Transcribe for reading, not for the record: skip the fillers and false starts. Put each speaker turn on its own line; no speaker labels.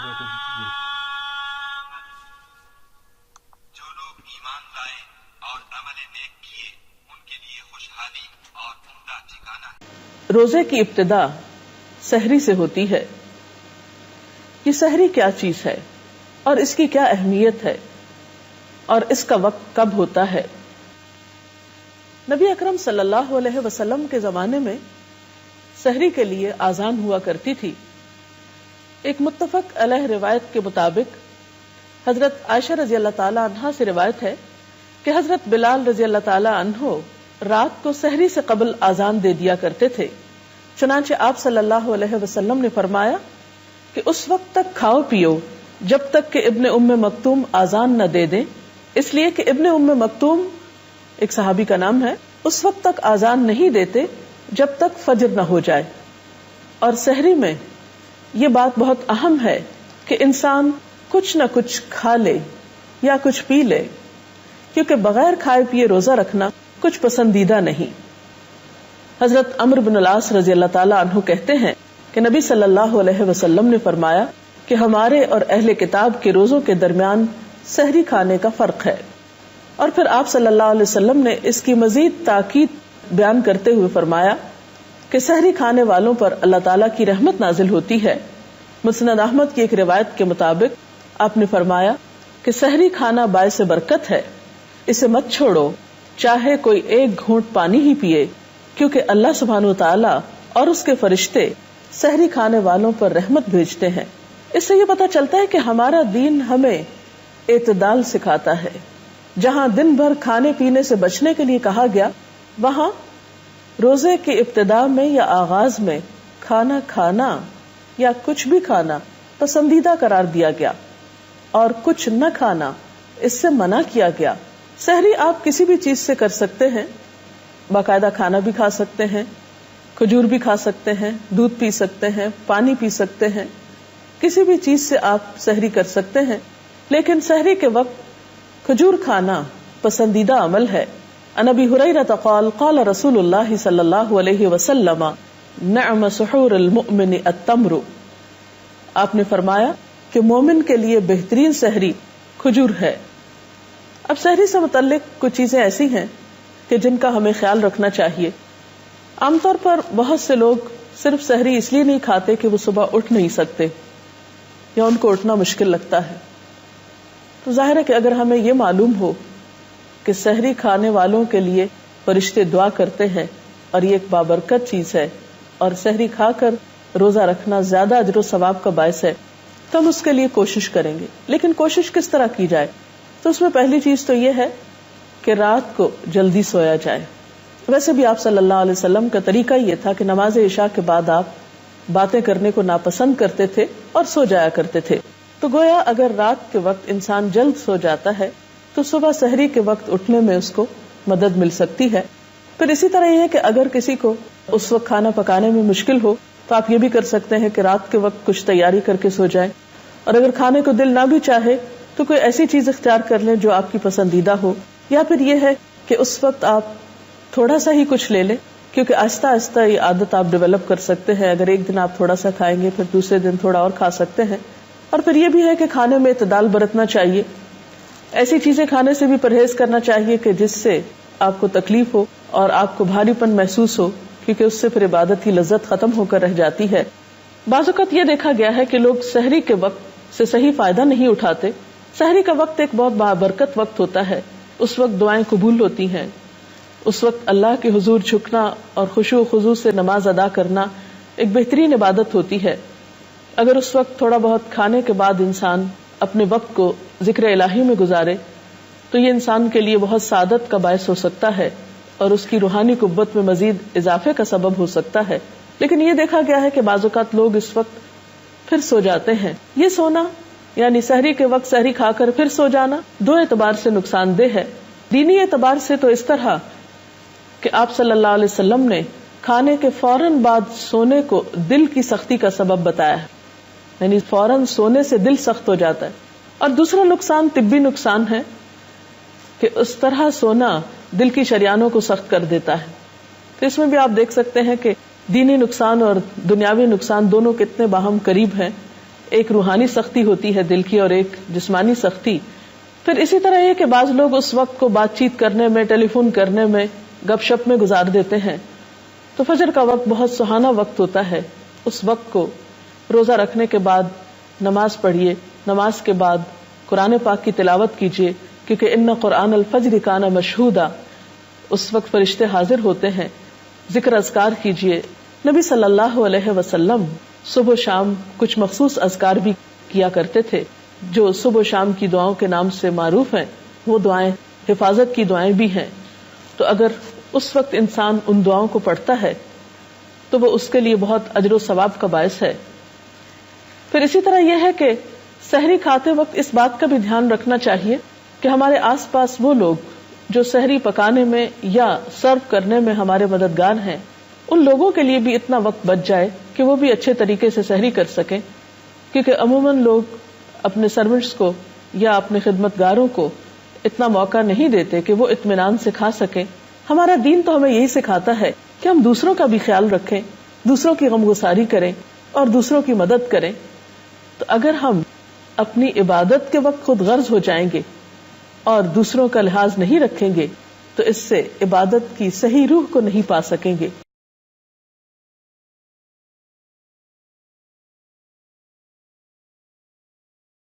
جو لوگ ایمان لائے اور عمل نیک کیے ان کے لیے خوشحالی اور عمدہ ٹھکانہ ہے۔
روزے کی ابتدا سحری سے ہوتی ہے۔ یہ سحری کیا چیز ہے اور اس کی کیا اہمیت ہے اور اس کا وقت کب ہوتا ہے؟ نبی اکرم صلی اللہ علیہ وسلم کے زمانے میں سحری کے لیے آذان ہوا کرتی تھی۔ ایک متفق علیہ روایت کے مطابق حضرت عائشہ رضی اللہ تعالی عنہا سے روایت ہے کہ حضرت بلال رضی اللہ تعالی عنہ رات کو سحری سے قبل آذان دے دیا کرتے تھے۔ چنانچہ آپ صلی اللہ علیہ وسلم نے فرمایا کہ اس وقت تک کھاؤ پیو جب تک کہ ابن ام مکتوم آذان نہ دے دیں، اس لیے کہ ابن ام مکتوم ایک صحابی کا نام ہے، اس وقت تک آذان نہیں دیتے جب تک فجر نہ ہو جائے۔ اور سحری میں یہ بات بہت اہم ہے کہ انسان کچھ نہ کچھ کھا لے یا کچھ پی لے، کیونکہ بغیر کھائے پیے روزہ رکھنا کچھ پسندیدہ نہیں۔ حضرت عمرو بن العاص رضی اللہ تعالی عنہ کہتے ہیں کہ نبی صلی اللہ علیہ وسلم نے فرمایا کہ ہمارے اور اہل کتاب کے روزوں کے درمیان سحری کھانے کا فرق ہے۔ اور پھر آپ صلی اللہ علیہ وسلم نے اس کی مزید تاکید بیان کرتے ہوئے فرمایا کہ سحری کھانے والوں پر اللہ تعالیٰ کی رحمت نازل ہوتی ہے۔ مسند احمد کی ایک روایت کے مطابق آپ نے فرمایا کہ سحری کھانا باعث برکت ہے، اسے مت چھوڑو چاہے کوئی ایک گھونٹ پانی ہی پیے، کیونکہ اللہ سبحانہ وتعالیٰ اور اس کے فرشتے سحری کھانے والوں پر رحمت بھیجتے ہیں۔ اس سے یہ پتا چلتا ہے کہ ہمارا دین ہمیں اعتدال سکھاتا ہے۔ جہاں دن بھر کھانے پینے سے بچنے کے لیے کہا گیا، وہاں روزے کی ابتدا میں یا آغاز میں کھانا کھانا یا کچھ بھی کھانا پسندیدہ قرار دیا گیا اور کچھ نہ کھانا اس سے منع کیا گیا۔ سحری آپ کسی بھی چیز سے کر سکتے ہیں، باقاعدہ کھانا بھی کھا سکتے ہیں، کھجور بھی کھا سکتے ہیں، دودھ پی سکتے ہیں، پانی پی سکتے ہیں، کسی بھی چیز سے آپ سحری کر سکتے ہیں، لیکن سحری کے وقت کھجور کھانا پسندیدہ عمل ہے۔ عن ابی ہریرہ قال قال رسول اللہ صلی اللہ علیہ وسلم نعم سحور المؤمن التمر، آپ نے فرمایا کہ مومن کے لیے بہترین سحری کھجور ہے۔ اب سحری سے متعلق کچھ چیزیں ایسی ہیں کہ جن کا ہمیں خیال رکھنا چاہیے۔ عام طور پر بہت سے لوگ صرف سحری اس لیے نہیں کھاتے کہ وہ صبح اٹھ نہیں سکتے یا ان کو اٹھنا مشکل لگتا ہے۔ تو ظاہر ہے کہ اگر ہمیں یہ معلوم ہو کہ سحری کھانے والوں کے لیے فرشتے دعا کرتے ہیں اور یہ ایک بابرکت چیز ہے اور سحری کھا کر روزہ رکھنا زیادہ اجر و ثواب کا باعث ہے، تو ہم اس کے لیے کوشش کریں گے۔ لیکن کوشش کس طرح کی جائے؟ تو اس میں پہلی چیز تو یہ ہے کہ رات کو جلدی سویا جائے۔ ویسے بھی آپ صلی اللہ علیہ وسلم کا طریقہ یہ تھا کہ نماز عشاء کے بعد آپ باتیں کرنے کو ناپسند کرتے تھے اور سو جایا کرتے تھے۔ تو گویا اگر رات کے وقت انسان جلد سو جاتا ہے تو صبح سحری کے وقت اٹھنے میں اس کو مدد مل سکتی ہے۔ پھر اسی طرح یہ ہے کہ اگر کسی کو اس وقت کھانا پکانے میں مشکل ہو تو آپ یہ بھی کر سکتے ہیں کہ رات کے وقت کچھ تیاری کر کے سو جائیں، اور اگر کھانے کو دل نہ بھی چاہے تو کوئی ایسی چیز اختیار کر لیں جو آپ کی پسندیدہ ہو، یا پھر یہ ہے کہ اس وقت آپ تھوڑا سا ہی کچھ لے لیں، کیونکہ آہستہ آہستہ یہ عادت آپ ڈیولپ کر سکتے ہیں۔ اگر ایک دن آپ تھوڑا سا کھائیں گے پھر دوسرے دن تھوڑا اور کھا سکتے ہیں۔ اور پھر یہ بھی ہے کہ کھانے میں اعتدال برتنا چاہیے، ایسی چیزیں کھانے سے بھی پرہیز کرنا چاہیے کہ جس سے آپ کو تکلیف ہو اور آپ کو بھاری پن محسوس ہو، کیونکہ اس سے پھر عبادت کی لذت ختم ہو کر رہ جاتی ہے۔ بعض اوقات یہ دیکھا گیا ہے کہ لوگ سحری کے وقت سے صحیح فائدہ نہیں اٹھاتے۔ سحری کا وقت ایک بہت بابرکت وقت ہوتا ہے، اس وقت دعائیں قبول ہوتی ہیں، اس وقت اللہ کے حضور جھکنا اور خشوع و خضوع سے نماز ادا کرنا ایک بہترین عبادت ہوتی ہے۔ اگر اس وقت تھوڑا بہت کھانے کے بعد انسان اپنے وقت کو ذکر الہی میں گزارے تو یہ انسان کے لیے بہت سعادت کا باعث ہو سکتا ہے اور اس کی روحانی قوت میں مزید اضافے کا سبب ہو سکتا ہے۔ لیکن یہ دیکھا گیا ہے کہ بعض اوقات لوگ اس وقت پھر سو جاتے ہیں۔ یہ سونا یعنی سحری کے وقت سحری کھا کر پھر سو جانا دو اعتبار سے نقصان دہ ہے۔ دینی اعتبار سے تو اس طرح کہ آپ صلی اللہ علیہ وسلم نے کھانے کے فوراً بعد سونے کو دل کی سختی کا سبب بتایا ہے، یعنی فوراً سونے سے دل سخت ہو جاتا ہے۔ اور دوسرا نقصان طبی نقصان ہے کہ اس طرح سونا دل کی شریانوں کو سخت کر دیتا ہے۔ تو اس میں بھی آپ دیکھ سکتے ہیں کہ دینی نقصان اور دنیاوی نقصان دونوں کتنے باہم قریب ہیں۔ ایک روحانی سختی ہوتی ہے دل کی اور ایک جسمانی سختی. پھر اسی طرح یہ کہ بعض لوگ اس وقت کو بات چیت کرنے میں، ٹیلی فون کرنے میں، گپ شپ میں گزار دیتے ہیں. تو فجر کا وقت بہت سہانا وقت ہوتا ہے. اس وقت کو روزہ رکھنے کے بعد نماز پڑھیے، نماز کے بعد قرآن پاک کی تلاوت کیجیے، کیونکہ ان قرآن الفجر کان مشہودا، اس وقت فرشتے حاضر ہوتے ہیں. ذکر اذکار کیجیے. نبی صلی اللہ علیہ وسلم صبح و شام کچھ مخصوص اذکار بھی کیا کرتے تھے جو صبح و شام کی دعاؤں کے نام سے معروف ہیں. وہ دعائیں حفاظت کی دعائیں بھی ہیں. تو اگر اس وقت انسان ان دعاؤں کو پڑھتا ہے تو وہ اس کے لیے بہت اجر و ثواب کا باعث ہے. پھر اسی طرح یہ ہے کہ سحری کھاتے وقت اس بات کا بھی دھیان رکھنا چاہیے کہ ہمارے آس پاس وہ لوگ جو سحری پکانے میں یا سرو کرنے میں ہمارے مددگار ہیں، ان لوگوں کے لیے بھی اتنا وقت بچ جائے کہ وہ بھی اچھے طریقے سے سحری کر سکیں. کیونکہ عموماً لوگ اپنے سرونٹس کو یا اپنے خدمتگاروں کو اتنا موقع نہیں دیتے کہ وہ اطمینان سے کھا سکیں. ہمارا دین تو ہمیں یہی سکھاتا ہے کہ ہم دوسروں کا بھی خیال رکھیں، دوسروں کی غمگساری کریں اور دوسروں کی مدد کریں. تو اگر ہم اپنی عبادت کے وقت خود غرض ہو جائیں گے اور دوسروں کا لحاظ نہیں رکھیں گے تو اس سے عبادت کی صحیح روح کو نہیں پا سکیں گے.